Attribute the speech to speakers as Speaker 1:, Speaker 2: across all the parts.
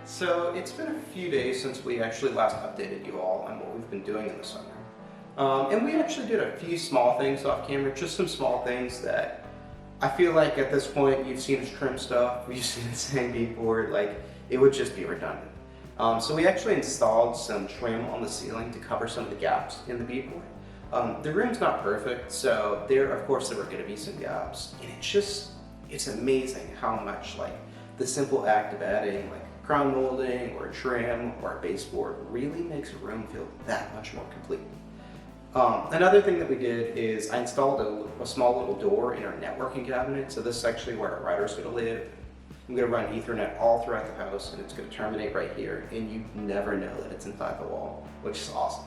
Speaker 1: So it's been a few days since we actually last updated you all on what we've been doing in the sunroom. And we actually did a few small things off camera, just some small things that I feel like at this point you've seen us trim stuff, you've seen us hang beadboard, like it would just be redundant. So we actually installed some trim on the ceiling to cover some of the gaps in the beadboard. The room's not perfect, so of course there were going to be some gaps, and it's amazing how much like the simple act of adding like crown molding or a trim or a baseboard really makes a room feel that much more complete. Another thing that we did is I installed a small little door in our networking cabinet. So this is actually where our router's going to live. I'm going to run Ethernet all throughout the house, and it's going to terminate right here, and you never know that it's inside the wall, which is awesome.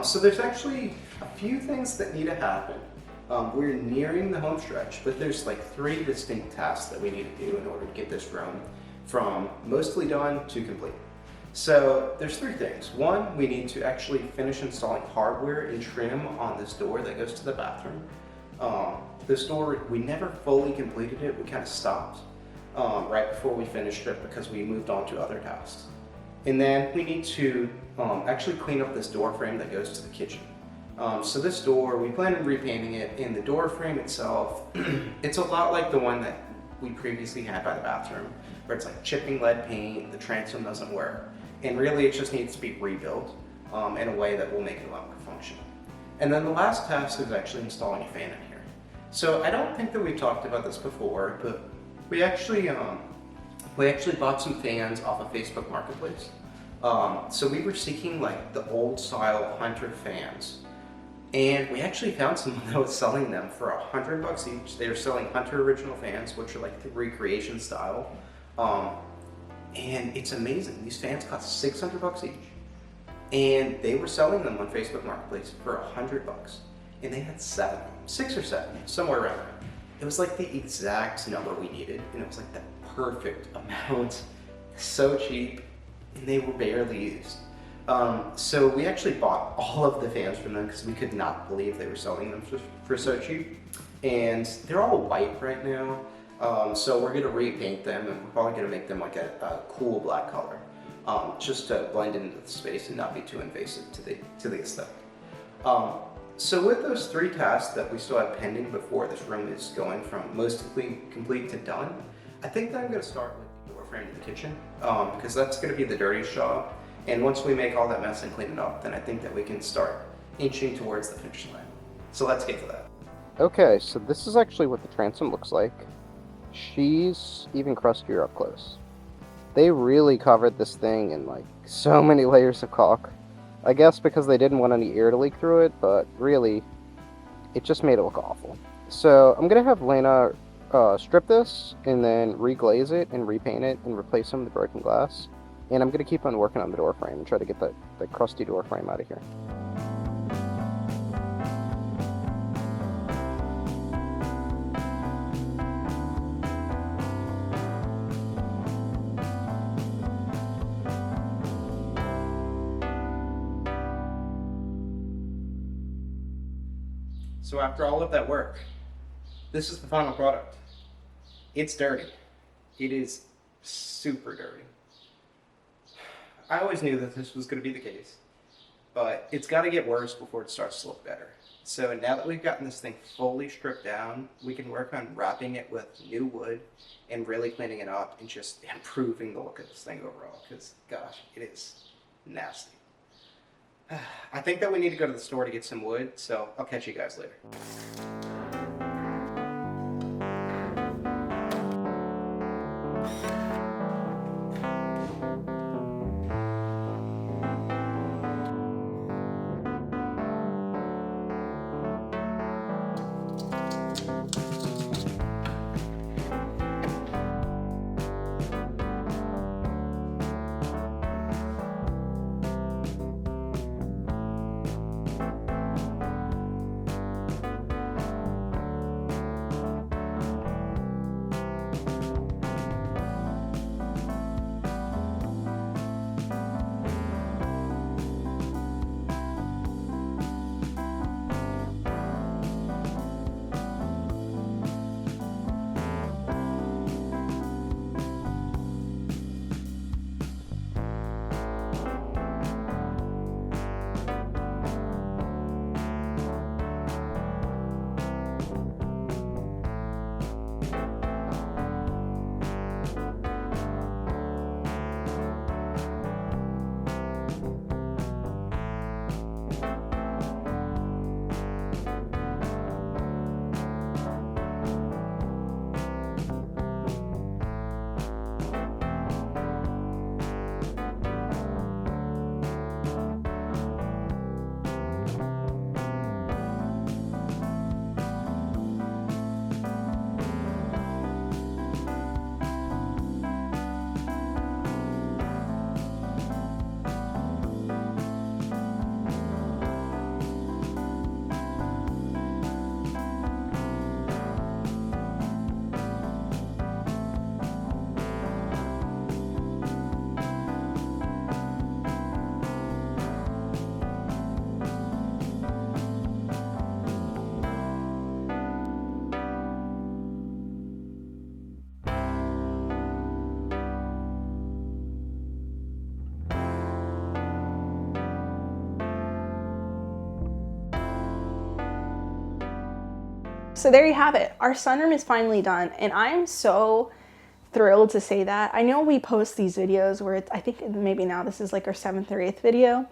Speaker 1: So there's actually a few things that need to happen. We're nearing the home stretch, but there's like 3 distinct tasks that we need to do in order to get this room from mostly done to complete. So there's 3 things. 1, we need to actually finish installing hardware and trim on this door that goes to the bathroom. This door, we never fully completed it. We kind of stopped right before we finished it because we moved on to other tasks. And then we need to actually clean up this door frame that goes to the kitchen. So this door, we plan on repainting it, and the door frame itself, it's a lot like the one that we previously had by the bathroom, where it's like chipping lead paint, the transom doesn't work, and really it just needs to be rebuilt in a way that will make it a lot more functional. And then the last task is actually installing a fan in here. So I don't think that we've talked about this before, but we actually bought some fans off of Facebook Marketplace. So we were seeking like the old style Hunter fans, and we actually found someone that was selling them for $100 each. They were selling Hunter original fans, which are like the recreation style. And it's amazing. These fans cost $600 each. And they were selling them on Facebook Marketplace for $100. And they had 7, 6 or 7, somewhere around there. It was like the exact number we needed. And it was like the perfect amount. So cheap. And they were barely used. So we actually bought all of the fans from them because we could not believe they were selling them for so cheap. And they're all white right now. So we're going to repaint them, and we're probably going to make them like a cool black color, just to blend into the space and not be too invasive to the aesthetic. So with those 3 tasks that we still have pending before this room is going from mostly complete to done, I think that I'm going to start with the door frame in the kitchen, because that's going to be the dirtiest job. And once we make all that mess and clean it up, then I think that we can start inching towards the finish line. So let's get to that.
Speaker 2: Okay, so this is actually what the transom looks like. She's even crustier up close. They really covered this thing in like so many layers of caulk. I guess because they didn't want any air to leak through it, but really, it just made it look awful. So I'm gonna have Lena strip this and then reglaze it and repaint it and replace some of the broken glass. And I'm gonna keep on working on the door frame and try to get the crusty door frame out of here.
Speaker 1: So after all of that work, this is the final product. It's dirty. It is super dirty. I always knew that this was going to be the case, but it's got to get worse before it starts to look better. So now that we've gotten this thing fully stripped down, we can work on wrapping it with new wood and really cleaning it up and just improving the look of this thing overall, because gosh, it is nasty. I think that we need to go to the store to get some wood, so I'll catch you guys later.
Speaker 3: So there you have it. Our sunroom is finally done, and I'm so thrilled to say that. I know we post these videos where I think maybe now this is like our 7th or 8th video,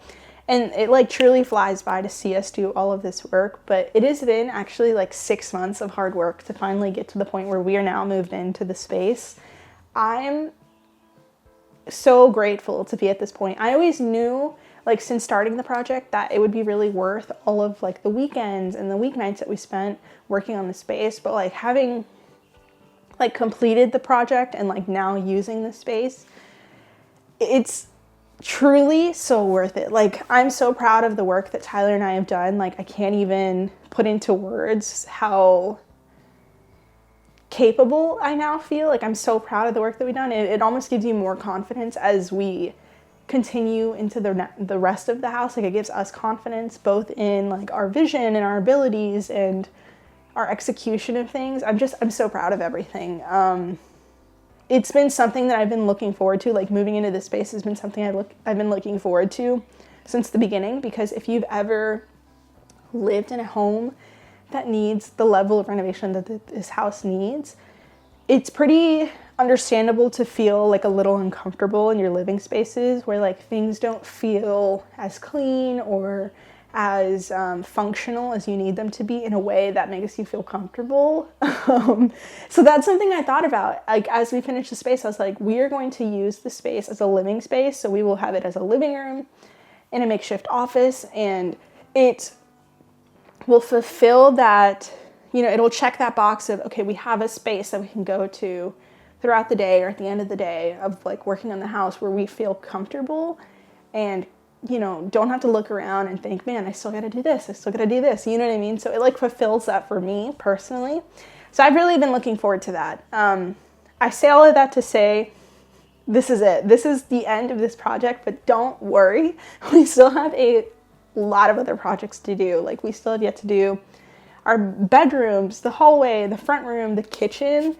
Speaker 3: and it like truly flies by to see us do all of this work, but it has been actually like 6 months of hard work to finally get to the point where we are now moved into the space. I'm so grateful to be at this point. I always knew, like, since starting the project, that it would be really worth all of like the weekends and the weeknights that we spent working on the space, but like having like completed the project and like now using the space, it's truly so worth it. Like, I'm so proud of the work that Tyler and I have done. Like, I can't even put into words how capable I now feel. Like, I'm so proud of the work that we've done. It almost gives you more confidence as we continue into the rest of the house. Like, it gives us confidence both in like our vision and our abilities and our execution of things. I'm so proud of everything. It's been something that I've been looking forward to. Like, moving into this space has been something I've been looking forward to since the beginning, because if you've ever lived in a home that needs the level of renovation that this house needs, it's pretty understandable to feel like a little uncomfortable in your living spaces where like things don't feel as clean or as functional as you need them to be in a way that makes you feel comfortable. So that's something I thought about. Like, as we finished the space, I was like, we are going to use the space as a living space. So we will have it as a living room and a makeshift office, and it will fulfill that, you know, it'll check that box of, okay, we have a space that we can go to throughout the day or at the end of the day of like working on the house where we feel comfortable and, you know, don't have to look around and think, man, I still gotta do this, I still gotta do this, you know what I mean? So it like fulfills that for me personally. So I've really been looking forward to that. I say all of that to say, this is it. This is the end of this project, but don't worry. We still have a lot of other projects to do. Like, we still have yet to do our bedrooms, the hallway, the front room, the kitchen.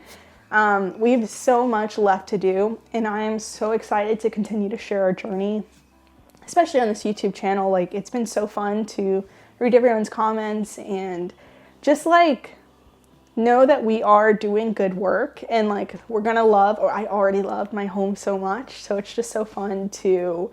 Speaker 3: We have so much left to do, and I am so excited to continue to share our journey, especially on this YouTube channel. Like, it's been so fun to read everyone's comments and just like know that we are doing good work, and like we're gonna love, or I already love my home so much. So it's just so fun to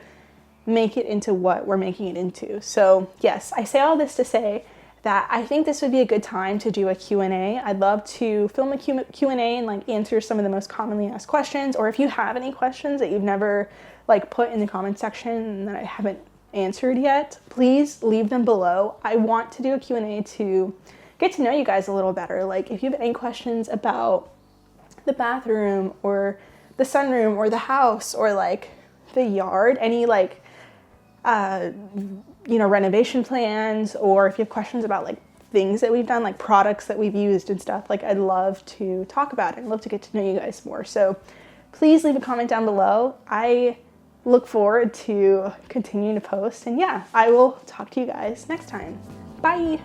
Speaker 3: make it into what we're making it into. So yes, I say all this to say that I think this would be a good time to do a Q&A. I'd love to film a Q&A and like answer some of the most commonly asked questions, or if you have any questions that you've never like put in the comment section that I haven't answered yet, please leave them below. I want to do a Q&A to get to know you guys a little better. Like, if you have any questions about the bathroom or the sunroom or the house or like the yard, any like you know, renovation plans, or if you have questions about like things that we've done, like products that we've used and stuff, like I'd love to talk about it. I'd love to get to know you guys more. So please leave a comment down below. I look forward to continuing to post, and yeah, I will talk to you guys next time. Bye.